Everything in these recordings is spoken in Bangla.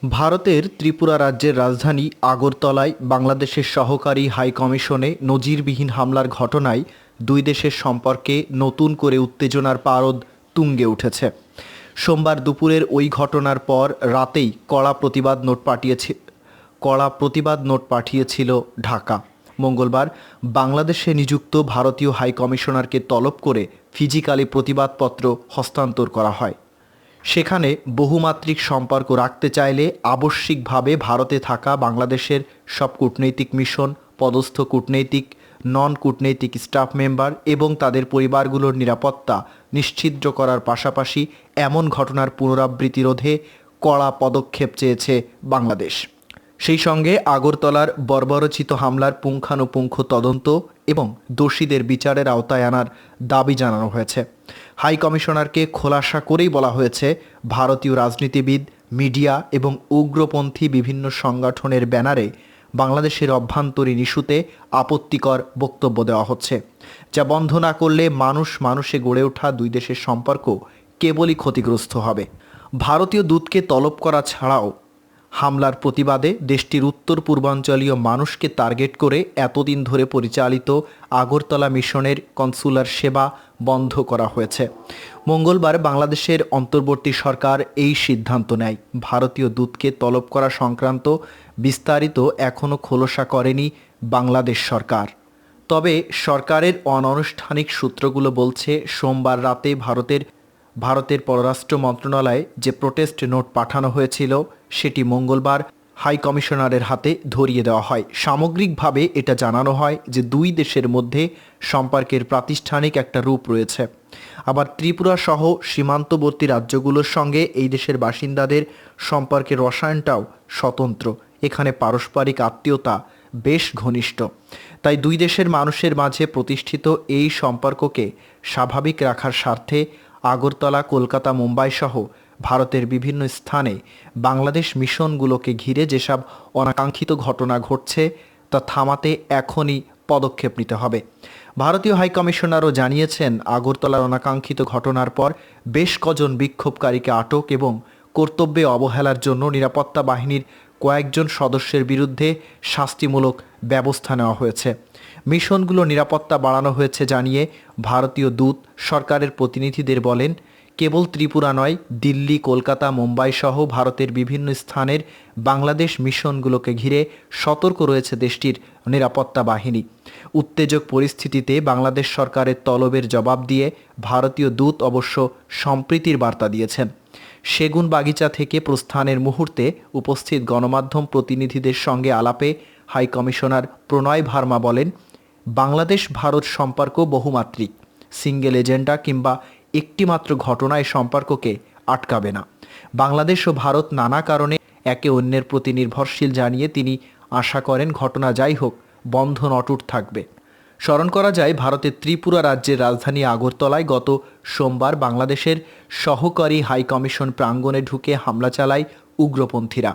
ভারতের ত্রিপুরা রাজ্যের রাজধানী আগরতলায় বাংলাদেশের সহকারী হাই কমিশনে নজিরবিহীন হামলার ঘটনায় দুই দেশের সম্পর্কে নতুন করে উত্তেজনার পারদ তুঙ্গে উঠেছে। সোমবার দুপুরের ওই ঘটনার পর রাতেই কড়া প্রতিবাদ নোট পাঠিয়েছিল ঢাকা। মঙ্গলবার বাংলাদেশে নিযুক্ত ভারতীয় হাই কমিশনারকে তলব করে ফিজিক্যালি প্রতিবাদপত্র হস্তান্তর করা হয়। সেখানে বহুমাত্রিক সম্পর্ক রাখতে চাইলে আবশ্যিকভাবে ভারতে থাকা বাংলাদেশের সব কূটনৈতিক মিশন, পদস্থ কূটনৈতিক, নন কূটনৈতিক স্টাফ মেম্বার এবং তাদের পরিবারগুলোর নিরাপত্তা নিশ্চিত করার পাশাপাশি এমন ঘটনার পুনরাবৃত্তি রোধে কড়া পদক্ষেপ চেয়েছে বাংলাদেশ। সেই সঙ্গে আগরতলার বর্বরোচিত হামলার পুঙ্খানুপুঙ্খ তদন্ত এবং দোষীদের বিচারের আওতায় আনার দাবি জানানো হয়েছে। হাই কমিশনারকে খোলাসা করেই বলা হয়েছে, ভারতীয় রাজনীতিবিদ, মিডিয়া এবং উগ্রপন্থী বিভিন্ন সংগঠনের ব্যানারে বাংলাদেশের অভ্যন্তরীণ ইস্যুতে আপত্তিকর বক্তব্য দেওয়া হচ্ছে, যা বন্ধ না করলে মানুষে গড়ে ওঠা দুই দেশের সম্পর্ক কেবলই ক্ষতিগ্রস্ত হবে। ভারতীয় দূতকে তলব করা ছাড়াও হামলার প্রতিবাদে দেশটির উত্তর পূর্বাঞ্চলীয় মানুষকে টার্গেট করে এতদিন ধরে পরিচালিত আগরতলা মিশনের কনসুলার সেবা বন্ধ করা হয়েছে। মঙ্গলবার বাংলাদেশের অন্তর্বর্তী সরকার এই সিদ্ধান্ত নেয়। ভারতীয় দূতকে তলব করা সংক্রান্ত বিস্তারিত এখনও খোলসা করেনি বাংলাদেশ সরকার। তবে সরকারের অনানুষ্ঠানিক সূত্রগুলো বলছে, সোমবার রাতে ভারতের পররাষ্ট্র মন্ত্রণালয়ে যে প্রোটেস্ট নোট পাঠানো হয়েছিল সেটি মঙ্গলবার হাই কমিশনারের হাতে ধরিয়ে দেওয়া হয়। সামগ্রিকভাবে এটা জানানো হয় যে দুই দেশের মধ্যে সম্পর্কের প্রাতিষ্ঠানিক একটা রূপ রয়েছে। আবার ত্রিপুরা সহ সীমান্তবর্তী রাজ্যগুলোর সঙ্গে এই দেশের বাসিন্দাদের সম্পর্কের রসায়নটাও স্বতন্ত্র। এখানে পারস্পরিক আত্মীয়তা বেশ ঘনিষ্ঠ। তাই দুই দেশের মানুষের মাঝে প্রতিষ্ঠিত এই সম্পর্ককে স্বাভাবিক রাখার স্বার্থে আগরতলা, কলকাতা, মুম্বাই সহ ভারতের বিভিন্ন স্থানে বাংলাদেশ মিশনগুলোকে ঘিরে যেসব অনাকাঙ্ক্ষিত ঘটনা ঘটছে তা থামাতে এখনই পদক্ষেপ নিতে হবে। ভারতীয় হাইকমিশনারও জানিয়েছেন, আগরতলার অনাকাঙ্ক্ষিত ঘটনার পর বেশ কজন বিক্ষোভকারীকে আটক এবং কর্তব্যে অবহেলার জন্য নিরাপত্তা বাহিনীর কয়েকজন সদস্যের বিরুদ্ধে শাস্তিমূলক ব্যবস্থা নেওয়া হয়েছে। মিশনগুলো নিরাপত্তা বাড়ানো হয়েছে জানিয়ে ভারতীয় দূত সরকারের প্রতিনিধিদের বলেন, কেবল ত্রিপুরা নয়, দিল্লি, কলকাতা, মুম্বাই সহ ভারতের বিভিন্ন স্থানের বাংলাদেশ মিশনগুলোকে ঘিরে সতর্ক রয়েছে দেশটির নিরাপত্তা বাহিনী। উত্তেজক পরিস্থিতিতে বাংলাদেশ সরকারের তলবের জবাব দিয়ে ভারতীয় দূত অবশ্য সম্প্রীতির বার্তা দিয়েছেন। সেগুন বাগিচা থেকে প্রস্থানের মুহূর্তে উপস্থিত গণমাধ্যম প্রতিনিধিদের সঙ্গে আলাপে হাই কমিশনার প্রণয় ভার্মা বলেন, বাংলাদেশ ভারত সম্পর্ক বহুমাত্রিক, সিঙ্গেল এজেন্ডা কিংবা একটিমাত্র ঘটনায় সম্পর্ককে আটকাবে না। বাংলাদেশ ও ভারত নানা কারণে একে অন্যের প্রতি নির্ভরশীল জানিয়ে তিনি আশা করেন, ঘটনা যাই হোক, বন্ধন অটুট থাকবে। স্মরণ করা যায়, ভারতের ত্রিপুরা রাজ্যের রাজধানী আগরতলায় গত সোমবার বাংলাদেশের সহকারী হাই কমিশন প্রাঙ্গণে ঢুকে হামলা চালায় উগ্রপন্থীরা।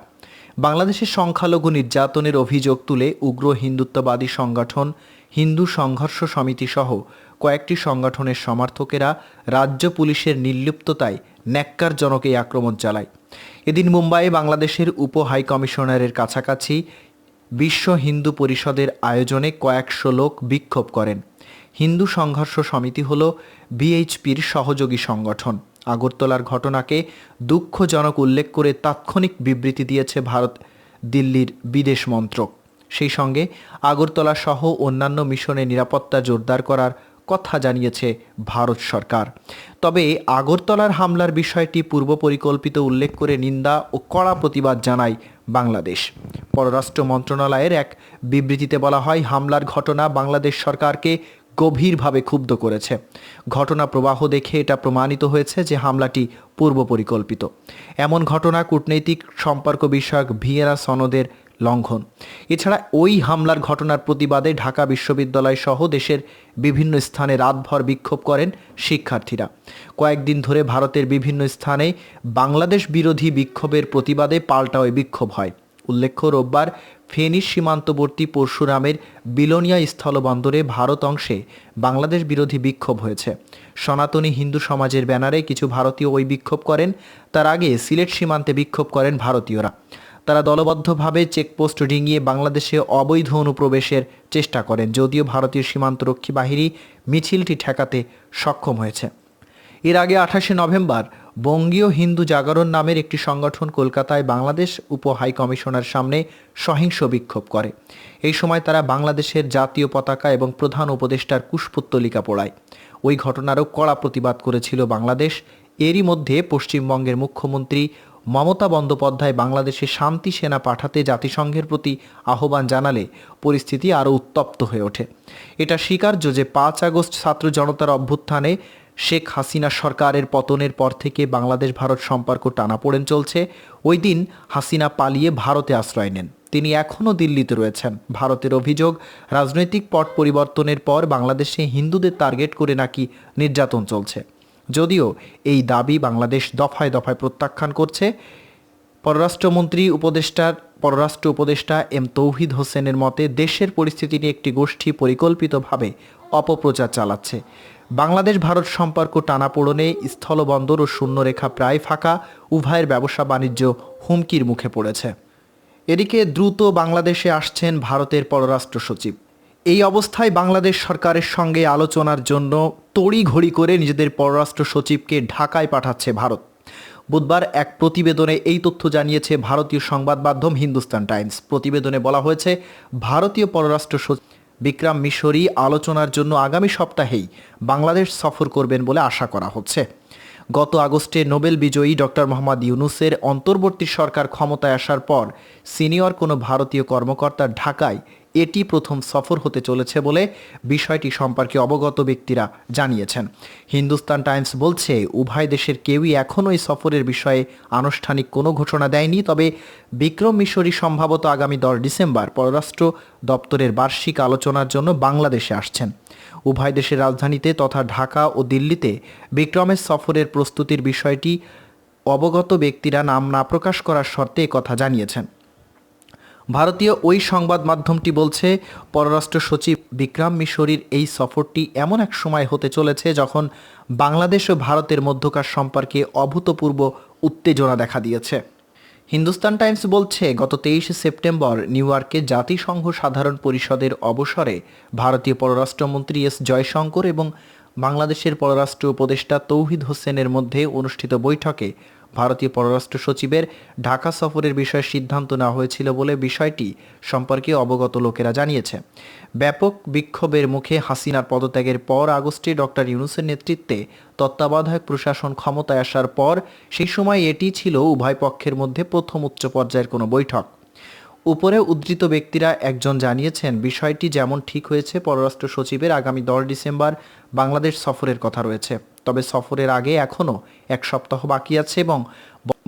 বাংলাদেশের সংখ্যালঘু নির্যাতনের অভিযোগ তুলে উগ্র হিন্দুত্ববাদী সংগঠন হিন্দু সংঘর্ষ সমিতি সহ কয়েকটি সংগঠনের সমর্থকেরা রাজ্য পুলিশের নির্লিপ্ততায় ন্যাক্কারজনক এই আক্রমণ চালায়। এদিন মুম্বাইয়ে বাংলাদেশের উপ হাই কমিশনারের কাছাকাছি বিশ্ব হিন্দু পরিষদের আয়োজনে কয়েকশো লোক বিক্ষোভ করেন। হিন্দু সংঘর্ষ সমিতি হল বিএইচপির সহযোগী সংগঠন। আগরতলার ঘটনাকে দুঃখজনক উল্লেখ করে তাৎক্ষণিক বিবৃতি দিয়েছে ভারত দিল্লির বিদেশ মন্ত্রক। সেই সঙ্গে আগরতলা সহ অন্যান্য মিশনে নিরাপত্তা জোরদার করার কথা জানিয়েছে ভারত সরকার। তবে আগরতলার হামলার বিষয়টি পূর্ব পরিকল্পিত উল্লেখ করে নিন্দা ও কড়া প্রতিবাদ জানায় বাংলাদেশ। পররাষ্ট্র মন্ত্রণালয়ের এক বিবৃতিতে বলা হয়, হামলার ঘটনা বাংলাদেশ সরকারকে গভীরভাবে ক্ষুব্ধ করেছে। ঘটনা প্রবাহ দেখে এটা প্রমাণিত হয়েছে যে হামলাটি পূর্ব পরিকল্পিত। এমন ঘটনা কূটনৈতিক সম্পর্ক বিষয়ক ভিয়েনা সনদের লঙ্ঘন। এছাড়া ওই হামলার ঘটনার প্রতিবাদে ঢাকা বিশ্ববিদ্যালয় সহ দেশের বিভিন্ন স্থানে রাতভর বিক্ষোভ করেন শিক্ষার্থীরা। কয়েকদিন ধরে ভারতের বিভিন্ন স্থানে বাংলাদেশ বিরোধী বিক্ষোভের প্রতিবাদে পাল্টা ওই বিক্ষোভ হয়। উল্লেখ্য, রোববার ফেনীর সীমান্তবর্তী পরশুরামের বিলোনিয়া স্থলবন্দরে ভারত অংশে বাংলাদেশ বিরোধী বিক্ষোভ হয়েছে। সনাতনী হিন্দু সমাজের ব্যানারে কিছু ভারতীয় ওই বিক্ষোভ করেন। তার আগে সিলেট সীমান্তে বিক্ষোভ করেন ভারতীয়রা। তারা দলবদ্ধভাবে চেকপোস্ট ডিঙিয়ে বাংলাদেশে অবৈধ অনুপ্রবেশের চেষ্টা করেন, যদিও ভারতীয় সীমান্তরক্ষী বাহিনী মিছিলটি ঠেকাতে সক্ষম হয়েছে। এর আগে 28শে নভেম্বর বঙ্গীয় হিন্দু জাগরণ নামের একটি সংগঠন কলকাতায় বাংলাদেশ উপ হাই কমিশনার সামনে সহিংস বিক্ষোভ করে। এই সময় তারা বাংলাদেশের জাতীয় পতাকা এবং প্রধান উপদেষ্টার কুশপুত্তলিকা পোড়ায়। ওই ঘটনারও কড়া প্রতিবাদ করেছিল বাংলাদেশ। এরই মধ্যে পশ্চিমবঙ্গের মুখ্যমন্ত্রী মমতা বন্দ্যোপাধ্যায় বাংলাদেশে শান্তি সেনা পাঠাতে জাতিসংঘের প্রতি আহ্বান জানালে পরিস্থিতি আরও উত্তপ্ত হয়ে ওঠে। এটা স্বীকার্য যে 5 আগস্ট ছাত্র জনতার অভ্যুত্থানে শেখ হাসিনা সরকারের পতনের পর থেকে বাংলাদেশ ভারত সম্পর্ক টানাপোড়েন চলছে। ওই দিন হাসিনা পালিয়ে ভারতে আশ্রয় নেন। তিনি এখনও দিল্লিতে রয়েছেন। ভারতের অভিযোগ, রাজনৈতিক পট পরিবর্তনের পর বাংলাদেশে হিন্দুদের টার্গেট করে নাকি নির্যাতন চলছে। যদিও এই দাবি বাংলাদেশ দফায় দফায় প্রত্যাখ্যান করছে। পররাষ্ট্র উপদেষ্টা এম তৌহিদ হোসেনের মতে, দেশের পরিস্থিতি নিয়ে একটি গোষ্ঠী পরিকল্পিতভাবে অপপ্রচার চালাচ্ছে। বাংলাদেশ ভারত সম্পর্ক টানাপোড়েনে স্থলবন্দর ও শূন্যরেখা প্রায় ফাঁকা, উভয়ের ব্যবসা বাণিজ্য হুমকির মুখে পড়েছে। এদিকে দ্রুত বাংলাদেশে আসছেন ভারতের পররাষ্ট্র সচিব। এই অবস্থায় বাংলাদেশ সরকারের সঙ্গে আলোচনার জন্য তড়িঘড়ি করে নিজেদের পররাষ্ট্র সচিবকে ঢাকায় পাঠাচ্ছে ভারত। বুধবার এক প্রতিবেদনে এই তথ্য জানিয়েছে ভারতীয় সংবাদ মাধ্যম হিন্দুস্তান টাইমস। প্রতিবেদনে বলা হয়েছে, ভারতীয় পররাষ্ট্র সচিব বিক্রম মিশরি আলোচনার জন্য আগামী সপ্তাহেই বাংলাদেশ সফর করবেন বলে আশা করা হচ্ছে। গত আগস্টে নোবেল বিজয়ী ডক্টর মোহাম্মদ ইউনূসের অন্তর্বর্তী সরকার ক্ষমতায় আসার পর সিনিয়র কোনো ভারতীয় কর্মকর্তার ঢাকায় এটি প্রথম সফর হতে চলেছে বলে বিষয়টি সম্পর্কে অবগত ব্যক্তিরা জানিয়েছেন। হিন্দুস্তান টাইমস বলছে, উভয় দেশের কেউই এখনও এই সফরের বিষয়ে আনুষ্ঠানিক কোনো ঘোষণা দেয়নি। তবে বিক্রম মিশরি সম্ভবত আগামী 10 ডিসেম্বর পররাষ্ট্র দপ্তরের বার্ষিক আলোচনার জন্য বাংলাদেশে আসছেন। উভয় দেশের রাজধানীতে তথা ঢাকা ও দিল্লিতে বিক্রমের সফরের প্রস্তুতির বিষয়টি অবগত ব্যক্তিরা নাম না প্রকাশ করার শর্তে একথা জানিয়েছেন। ভারতীয় ওই সংবাদ মাধ্যমটি বলছে, পররাষ্ট্র সচিব বিক্রম মিশরির এই সফরটি এমন এক সময় হতে চলেছে যখন বাংলাদেশ ও ভারতের মধ্যকার সম্পর্কে অভূতপূর্ব উত্তেজনা দেখা দিয়েছে। হিন্দুস্তান টাইমস বলছে, গত 23শে সেপ্টেম্বর নিউ ইয়র্কে জাতিসংঘ সাধারণ পরিষদের অবসরে ভারতীয় পররাষ্ট্রমন্ত্রী এস জয়শঙ্কর এবং বাংলাদেশের পররাষ্ট্র উপদেষ্টা তৌহিদ হোসেনের মধ্যে অনুষ্ঠিত বৈঠকে ভারতীয় পররাষ্ট্র সচিবের ঢাকা সফরের বিষয়ে সিদ্ধান্ত নেওয়া হয়েছিল বলে বিষয়টি সম্পর্কে অবগত লোকেরা জানিয়েছে। ব্যাপক বিক্ষোভের মুখে হাসিনার পদত্যাগের পর আগস্টে ডক্টর ইউনূসের নেতৃত্বে তত্ত্বাবধায়ক প্রশাসন ক্ষমতায় আসার পর সেই সময় এটি ছিল উভয় পক্ষের মধ্যে প্রথম উচ্চ পর্যায়ের কোনো বৈঠক। উপরে উদ্ধৃত ব্যক্তিরা একজন জানিয়েছেন, বিষয়টি যেমন ঠিক হয়েছে, পররাষ্ট্র সচিবের আগামী 10 ডিসেম্বর বাংলাদেশ সফরের কথা রয়েছে। তবে সফরের আগে এখনও 1 সপ্তাহ বাকি আছে এবং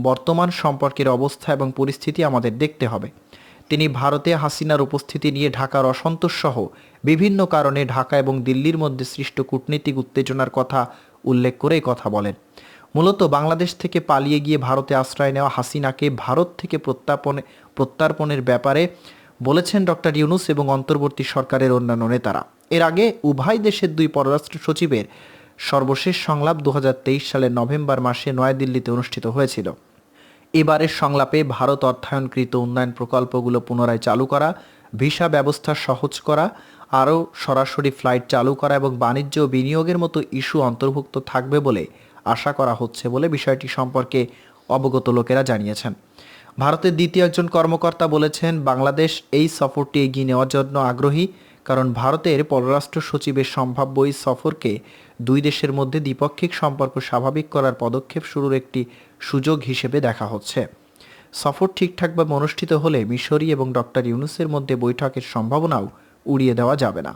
বর্তমান সম্পর্কের অবস্থা এবং পরিস্থিতি আমাদের দেখতে হবে। তিনি ভারতে হাসিনার উপস্থিতি নিয়ে ঢাকার অসন্তোষ সহ বিভিন্ন কারণে ঢাকা এবং দিল্লির মধ্যে সৃষ্ট কূটনীতিক উত্তেজনার কথা উল্লেখ করে কথা বলেন। মূলত বাংলাদেশ থেকে পালিয়ে গিয়ে ভারতে আশ্রয় নেওয়া হাসিনাকে ভারত থেকে প্রত্যার্পণের ব্যাপারে বলেছেন ডক্টর ইউনূস এবং অন্তর্বর্তী সরকারের অন্যান্য নেতারা। এর আগে উভয় দেশের 2 পররাষ্ট্র সচিবের সর্বশেষ সংলাপ 2023 সালের নভেম্বর মাসে নয়াদিল্লিতে অনুষ্ঠিত হয়েছিল। এবারের সংলাপে ভারত অর্থায়নকৃত উন্নয়ন প্রকল্পগুলো পুনরায় চালু করা, ভিসা ব্যবস্থা সহজ করা, আরও সরাসরি ফ্লাইট চালু করা এবং বাণিজ্য ও বিনিয়োগের মতো ইস্যু অন্তর্ভুক্ত থাকবে বলে আশা করা হচ্ছে বলে বিষয়টি সম্পর্কে অবগত লোকেরা জানিয়েছেন। ভারতের দ্বিতীয় একজন কর্মকর্তা বলেছেন, বাংলাদেশ এই সফরটি এগিয়ে নেওয়ার জন্য আগ্রহী, কারণ ভারতের পররাষ্ট্র সচিবের সম্ভাব্য এই সফরকে 2 দেশের মধ্যে দ্বিপাক্ষিক সম্পর্ক স্বাভাবিক করার পদক্ষেপ শুরুর একটি সুযোগ হিসেবে দেখা হচ্ছে। সফর ঠিকঠাকভাবে অনুষ্ঠিত হলে মিশরি এবং ডক্টর ইউনূসের মধ্যে বৈঠকের সম্ভাবনাও উড়িয়ে দেওয়া যাবে না।